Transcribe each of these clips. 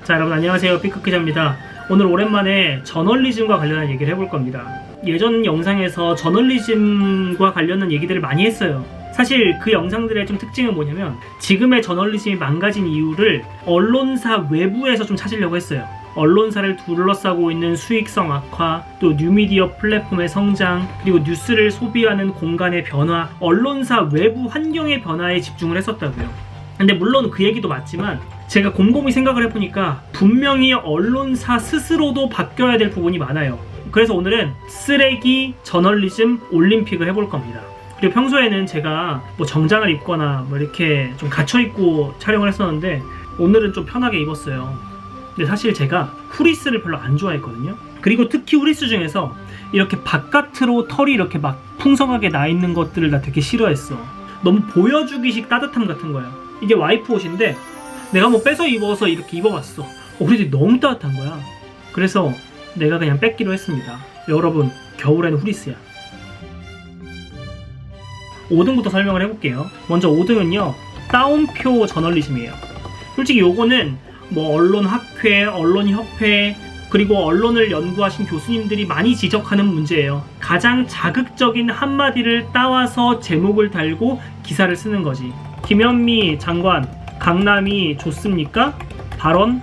자, 여러분 안녕하세요. 삐크 기자입니다. 오늘 오랜만에 저널리즘과 관련한 얘기를 해볼 겁니다. 예전 영상에서 저널리즘과 관련한 얘기들을 많이 했어요. 사실 그 영상들의 좀 특징은 뭐냐면 지금의 저널리즘이 망가진 이유를 언론사 외부에서 좀 찾으려고 했어요. 언론사를 둘러싸고 있는 수익성 악화, 또 뉴미디어 플랫폼의 성장, 그리고 뉴스를 소비하는 공간의 변화, 언론사 외부 환경의 변화에 집중을 했었다고요. 근데 물론 그 얘기도 맞지만 제가 곰곰이 생각을 해보니까 분명히 언론사 스스로도 바뀌어야 될 부분이 많아요. 그래서 오늘은 쓰레기 저널리즘 올림픽을 해볼 겁니다. 그리고 평소에는 제가 뭐 정장을 입거나 뭐 이렇게 좀 갇혀입고 촬영을 했었는데 오늘은 좀 편하게 입었어요. 근데 사실 제가 후리스를 별로 안 좋아했거든요. 그리고 특히 후리스 중에서 이렇게 바깥으로 털이 이렇게 막 풍성하게 나 있는 것들을 나 되게 싫어했어. 너무 보여주기식 따뜻함 같은 거야. 이게 와이프 옷인데 내가 뭐 빼서 입어서 이렇게 입어봤어. 그래도 너무 따뜻한 거야. 그래서 내가 그냥 뺏기로 했습니다. 여러분, 겨울에는 후리스야. 5등부터 설명을 해볼게요. 먼저 5등은요, 따옴표 저널리즘이에요. 솔직히 요거는 뭐 언론학회, 언론협회, 그리고 언론을 연구하신 교수님들이 많이 지적하는 문제예요. 가장 자극적인 한마디를 따와서 제목을 달고 기사를 쓰는 거지. 김현미 장관, 강남이 좋습니까? 발언,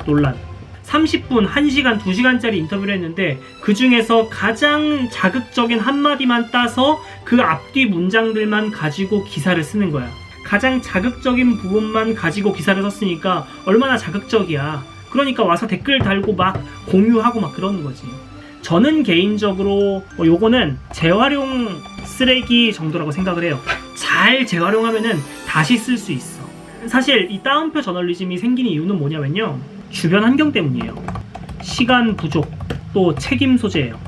논란. 30분, 1시간, 2시간짜리 인터뷰를 했는데 그 중에서 가장 자극적인 한마디만 따서 그 앞뒤 문장들만 가지고 기사를 쓰는 거야. 가장 자극적인 부분만 가지고 기사를 썼으니까 얼마나 자극적이야. 그러니까 와서 댓글 달고 막 공유하고 막 그러는 거지. 저는 개인적으로 요거는 재활용 쓰레기 정도라고 생각을 해요. 잘 재활용하면은 다시 쓸 수 있어. 사실 이 따옴표 저널리즘이 생긴 이유는 뭐냐면요, 주변 환경 때문이에요. 시간 부족, 또 책임 소재예요.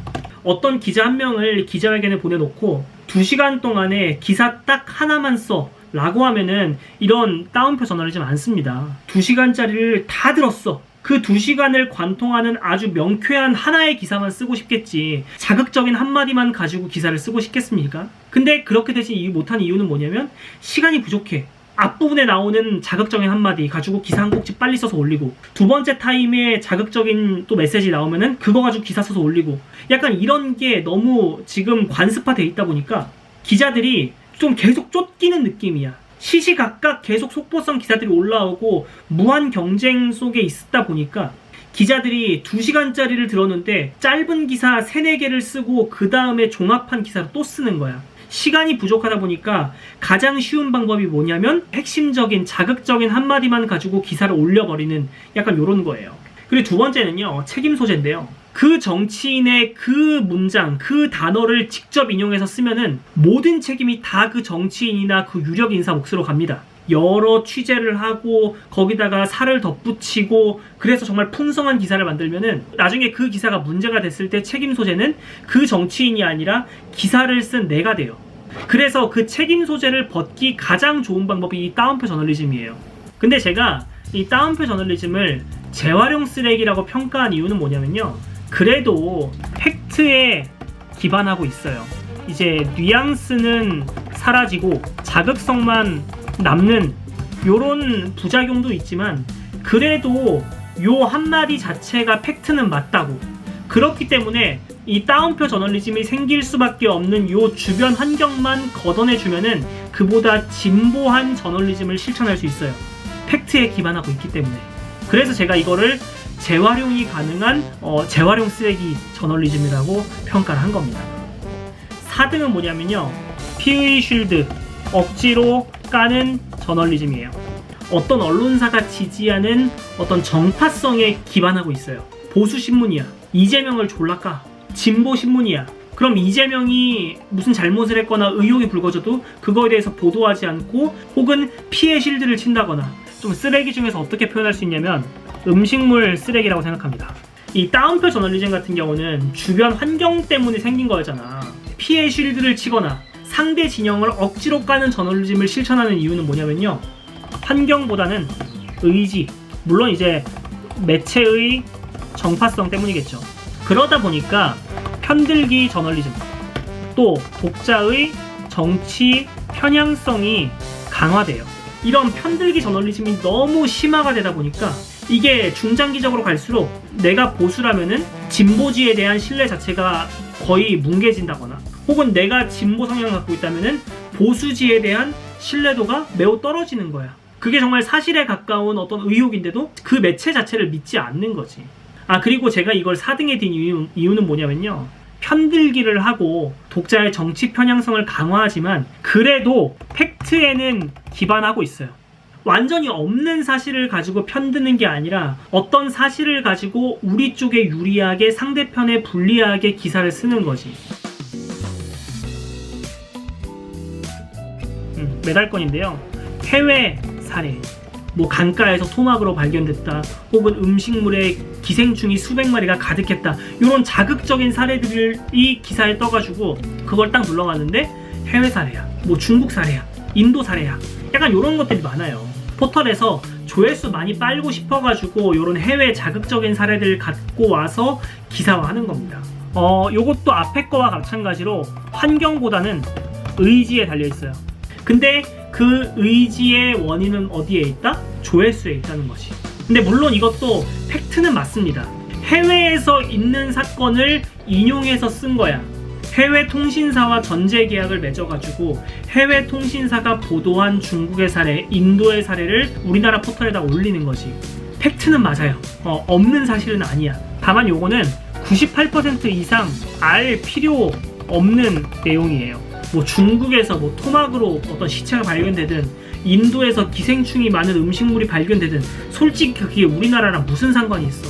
어떤 기자 한 명을 기자회견에 보내놓고 2시간 동안에 기사 딱 하나만 써 라고 하면은 이런 따옴표 저널리즘 안 씁니다. 2시간짜리를 다 들었어. 그 2시간을 관통하는 아주 명쾌한 하나의 기사만 쓰고 싶겠지, 자극적인 한마디만 가지고 기사를 쓰고 싶겠습니까? 근데 그렇게 되지 못한 이유는 뭐냐면 시간이 부족해. 앞부분에 나오는 자극적인 한마디 가지고 기사 한 꼭지 빨리 써서 올리고, 두 번째 타임에 자극적인 또 메시지 나오면은 그거 가지고 기사 써서 올리고, 약간 이런 게 너무 지금 관습화돼 있다 보니까 기자들이 좀 계속 쫓기는 느낌이야. 시시각각 계속 속보성 기사들이 올라오고 무한 경쟁 속에 있다 보니까 기자들이 2시간짜리를 들었는데 짧은 기사 3-4개를 쓰고 그 다음에 종합한 기사를 또 쓰는 거야. 시간이 부족하다 보니까 가장 쉬운 방법이 뭐냐면 핵심적인 자극적인 한마디만 가지고 기사를 올려버리는 약간 요런 거예요. 그리고 두 번째는요, 책임 소재인데요. 그 정치인의 그 문장, 그 단어를 직접 인용해서 쓰면은 모든 책임이 다 그 정치인이나 그 유력 인사 몫으로 갑니다. 여러 취재를 하고 거기다가 살을 덧붙이고 그래서 정말 풍성한 기사를 만들면은 나중에 그 기사가 문제가 됐을 때 책임 소재는 그 정치인이 아니라 기사를 쓴 내가 돼요. 그래서 그 책임 소재를 벗기 가장 좋은 방법이 이 따옴표 저널리즘이에요. 근데 제가 이 따옴표 저널리즘을 재활용 쓰레기라고 평가한 이유는 뭐냐면요, 그래도 팩트에 기반하고 있어요. 이제 뉘앙스는 사라지고 자극성만 남는 요런 부작용도 있지만 그래도 요 한마디 자체가 팩트는 맞다고. 그렇기 때문에 이 따옴표 저널리즘이 생길 수밖에 없는 요 주변 환경만 걷어내주면은 그보다 진보한 저널리즘을 실천할 수 있어요. 팩트에 기반하고 있기 때문에. 그래서 제가 이거를 재활용이 가능한 재활용 쓰레기 저널리즘이라고 평가를 한 겁니다. 4등은 뭐냐면요, 피의 쉴드, 억지로 까는 저널리즘이에요. 어떤 언론사가 지지하는 어떤 정파성에 기반하고 있어요. 보수신문이야, 이재명을 졸라 까. 진보신문이야, 그럼 이재명이 무슨 잘못을 했거나 의혹이 불거져도 그거에 대해서 보도하지 않고 혹은 피해 실드를 친다거나. 좀 쓰레기 중에서 어떻게 표현할 수 있냐면 음식물 쓰레기라고 생각합니다. 이 따옴표 저널리즘 같은 경우는 주변 환경 때문에 생긴 거잖아. 피해 쉴드를 치거나 상대 진영을 억지로 까는 저널리즘을 실천하는 이유는 뭐냐면요, 환경보다는 의지, 물론 이제 매체의 정파성 때문이겠죠. 그러다 보니까 편들기 저널리즘, 또 독자의 정치 편향성이 강화돼요. 이런 편들기 저널리즘이 너무 심화가 되다 보니까 이게 중장기적으로 갈수록 내가 보수라면은 진보지에 대한 신뢰 자체가 거의 뭉개진다거나, 혹은 내가 진보 성향을 갖고 있다면은 보수지에 대한 신뢰도가 매우 떨어지는 거야. 그게 정말 사실에 가까운 어떤 의혹인데도 그 매체 자체를 믿지 않는 거지. 그리고 제가 이걸 4등에 둔 이유는 뭐냐면요, 편들기를 하고 독자의 정치 편향성을 강화하지만 그래도 팩트에는 기반하고 있어요. 완전히 없는 사실을 가지고 편드는 게 아니라 어떤 사실을 가지고 우리 쪽에 유리하게 상대편에 불리하게 기사를 쓰는 거지. 매달건인데요, 해외 사례, 강가에서 토막으로 발견됐다, 혹은 음식물에 기생충이 수백 마리가 가득했다, 이런 자극적인 사례들이 기사에 떠가지고 그걸 딱 눌러봤는데 해외 사례야, 중국 사례야, 인도 사례야, 약간 이런 것들이 많아요. 포털에서 조회수 많이 빨고 싶어가지고 이런 해외 자극적인 사례들을 갖고 와서 기사화하는 겁니다. 요것도 앞에 거와 마찬가지로 환경보다는 의지에 달려있어요. 근데 그 의지의 원인은 어디에 있다? 조회수에 있다는 것이. 근데 물론 이것도 팩트는 맞습니다. 해외에서 있는 사건을 인용해서 쓴 거야. 해외 통신사와 전제 계약을 맺어가지고 해외 통신사가 보도한 중국의 사례, 인도의 사례를 우리나라 포털에다 올리는 거지. 팩트는 맞아요. 없는 사실은 아니야. 다만 요거는 98% 이상 알 필요 없는 내용이에요. 중국에서 토막으로 어떤 시체가 발견되든, 인도에서 기생충이 많은 음식물이 발견되든, 솔직히 그게 우리나라랑 무슨 상관이 있어.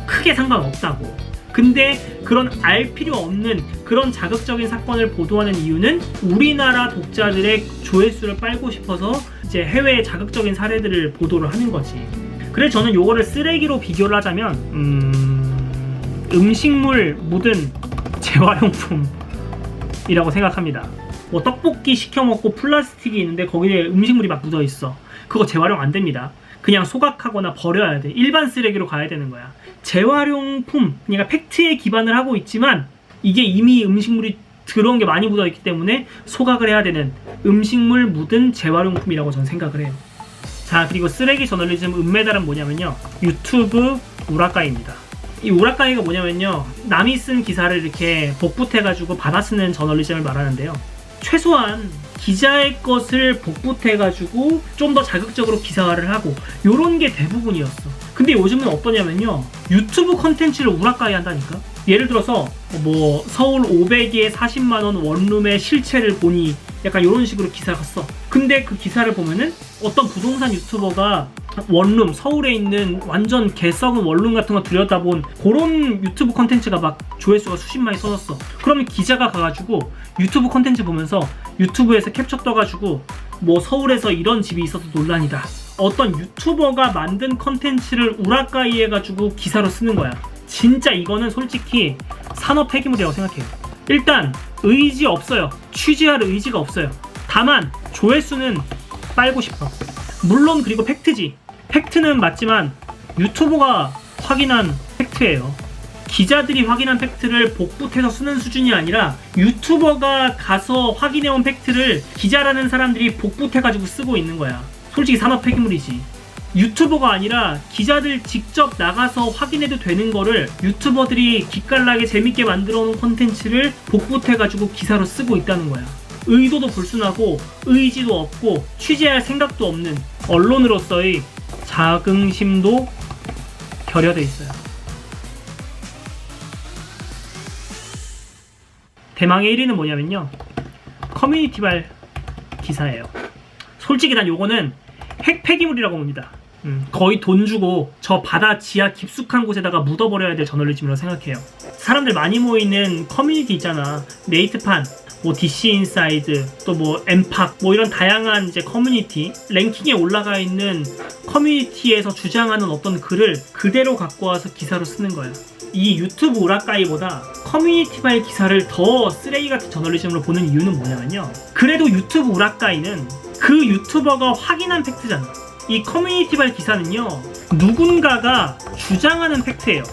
크게 상관없다고. 근데 그런 알 필요 없는 그런 자극적인 사건을 보도하는 이유는 우리나라 독자들의 조회수를 빨고 싶어서 이제 해외의 자극적인 사례들을 보도를 하는 거지. 그래서 저는 요거를 쓰레기로 비교를 하자면 음식물 묻은 재활용품이라고 생각합니다. 떡볶이 시켜 먹고 플라스틱이 있는데 거기에 음식물이 막 묻어 있어. 그거 재활용 안 됩니다. 그냥 소각하거나 버려야 돼. 일반 쓰레기로 가야 되는 거야. 재활용품, 그러니까 팩트에 기반을 하고 있지만 이게 이미 음식물이 들어온 게 많이 묻어 있기 때문에 소각을 해야 되는 음식물 묻은 재활용품이라고 저는 생각을 해요. 자, 그리고 쓰레기 저널리즘 은메달은 뭐냐면요, 유튜브 우라카이입니다. 이 우라카이가 뭐냐면요, 남이 쓴 기사를 이렇게 복붙해가지고 받아쓰는 저널리즘을 말하는데요, 최소한 기자의 것을 복붙해가지고 좀 더 자극적으로 기사화를 하고 요런 게 대부분이었어. 근데 요즘은 어떠냐면요, 유튜브 컨텐츠를 우라카이 한다니까. 예를 들어서 서울 500에 40만원 원룸의 실체를 보니 약간 이런 식으로 기사가 써. 근데 그 기사를 보면은 어떤 부동산 유튜버가 원룸, 서울에 있는 완전 개썩은 원룸 같은 거 들여다본 그런 유튜브 컨텐츠가 막 조회수가 수십만이 써졌어. 그러면 기자가 가가지고 유튜브 컨텐츠 보면서 유튜브에서 캡처 떠가지고 서울에서 이런 집이 있어서 논란이다, 어떤 유튜버가 만든 컨텐츠를 우라카이 해가지고 기사로 쓰는 거야. 진짜 이거는 솔직히 산업 폐기물이라고 생각해요. 일단 의지 없어요. 취재할 의지가 없어요. 다만 조회수는 빨고 싶어. 물론 그리고 팩트지. 팩트는 맞지만 유튜버가 확인한 팩트예요. 기자들이 확인한 팩트를 복붙해서 쓰는 수준이 아니라 유튜버가 가서 확인해온 팩트를 기자라는 사람들이 복붙해가지고 쓰고 있는 거야. 솔직히 산업 폐기물이지. 유튜버가 아니라 기자들 직접 나가서 확인해도 되는 거를 유튜버들이 기깔나게 재밌게 만들어 놓은 콘텐츠를 복붙해가지고 기사로 쓰고 있다는 거야. 의도도 불순하고 의지도 없고 취재할 생각도 없는 언론으로서의 자긍심도 결여돼 있어요. 대망의 1위는 뭐냐면요, 커뮤니티발 기사예요. 솔직히 난 요거는 핵 폐기물이라고 봅니다. 거의 돈 주고 저 바다 지하 깊숙한 곳에다가 묻어버려야 될 저널리즘이라고 생각해요. 사람들 많이 모이는 커뮤니티 있잖아. 네이트판, DC인사이드, 또 엠팍, 이런 다양한 이제 커뮤니티, 랭킹에 올라가 있는 커뮤니티에서 주장하는 어떤 글을 그대로 갖고 와서 기사로 쓰는 거야. 이 유튜브 우라카이보다 커뮤니티발 기사를 더 쓰레기 같은 저널리즘으로 보는 이유는 뭐냐면요, 그래도 유튜브 우라카이는 그 유튜버가 확인한 팩트잖아. 이 커뮤니티발 기사는요, 누군가가 주장하는 팩트예요.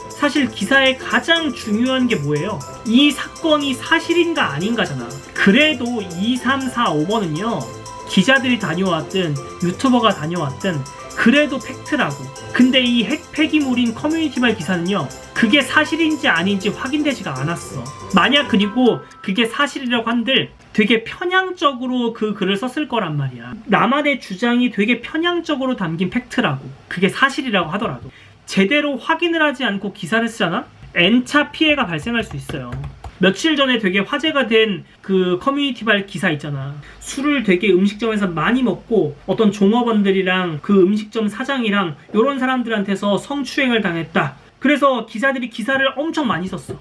사실 기사의 가장 중요한 게 뭐예요? 이 사건이 사실인가 아닌가잖아. 그래도 2, 3, 4, 5번은요, 기자들이 다녀왔든 유튜버가 다녀왔든 그래도 팩트라고. 근데 이 핵폐기물인 커뮤니티발 기사는요, 그게 사실인지 아닌지 확인되지가 않았어. 만약 그리고 그게 사실이라고 한들 되게 편향적으로 그 글을 썼을 거란 말이야. 나만의 주장이 되게 편향적으로 담긴 팩트라고. 그게 사실이라고 하더라도 제대로 확인을 하지 않고 기사를 쓰잖아? N차 피해가 발생할 수 있어요. 며칠 전에 되게 화제가 된 그 커뮤니티발 기사 있잖아. 술을 되게 음식점에서 많이 먹고 어떤 종업원들이랑 그 음식점 사장이랑 이런 사람들한테서 성추행을 당했다. 그래서 기사들이 기사를 엄청 많이 썼어.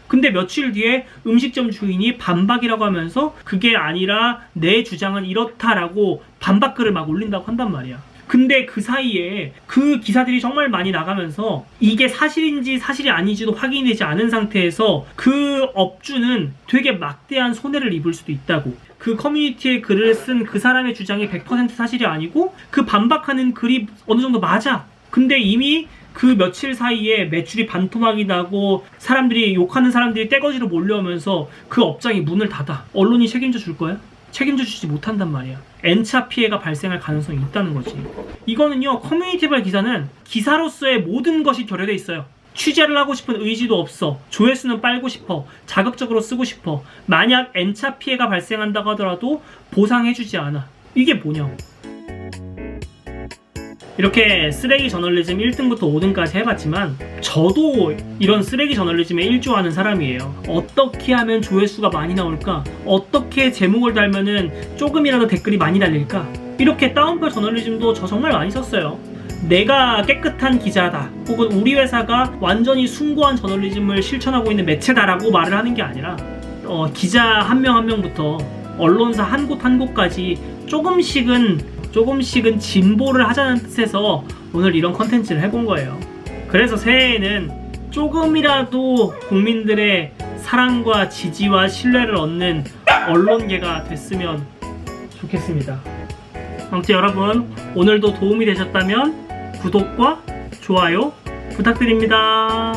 근데 며칠 뒤에 음식점 주인이 반박이라고 하면서 그게 아니라 내 주장은 이렇다라고 반박글을 막 올린다고 한단 말이야. 근데 그 사이에 그 기사들이 정말 많이 나가면서 이게 사실인지 사실이 아닌지도 확인이 되지 않은 상태에서 그 업주는 되게 막대한 손해를 입을 수도 있다고. 그 커뮤니티에 글을 쓴 그 사람의 주장이 100% 사실이 아니고 그 반박하는 글이 어느 정도 맞아. 근데 이미 그 며칠 사이에 매출이 반토막이 나고 사람들이 욕하는 사람들이 떼거지로 몰려오면서 그 업장이 문을 닫아. 언론이 책임져 줄 거야? 책임져 주지 못한단 말이야. N차 피해가 발생할 가능성이 있다는 거지. 이거는요, 커뮤니티발 기사는 기사로서의 모든 것이 결여돼 있어요. 취재를 하고 싶은 의지도 없어. 조회수는 빨고 싶어. 자극적으로 쓰고 싶어. 만약 N차 피해가 발생한다고 하더라도 보상해주지 않아. 이게 뭐냐고. 이렇게 쓰레기 저널리즘 1등부터 5등까지 해봤지만 저도 이런 쓰레기 저널리즘에 일조하는 사람이에요. 어떻게 하면 조회수가 많이 나올까? 어떻게 제목을 달면은 조금이라도 댓글이 많이 달릴까? 이렇게 다운표 저널리즘도 저 정말 많이 썼어요. 내가 깨끗한 기자다, 혹은 우리 회사가 완전히 숭고한 저널리즘을 실천하고 있는 매체다라고 말을 하는 게 아니라 기자 한 명 한 명부터 언론사 한 곳 한 곳까지 조금씩은 진보를 하자는 뜻에서 오늘 이런 컨텐츠를 해본 거예요. 그래서 새해에는 조금이라도 국민들의 사랑과 지지와 신뢰를 얻는 언론계가 됐으면 좋겠습니다. 아무튼 여러분, 오늘도 도움이 되셨다면 구독과 좋아요 부탁드립니다.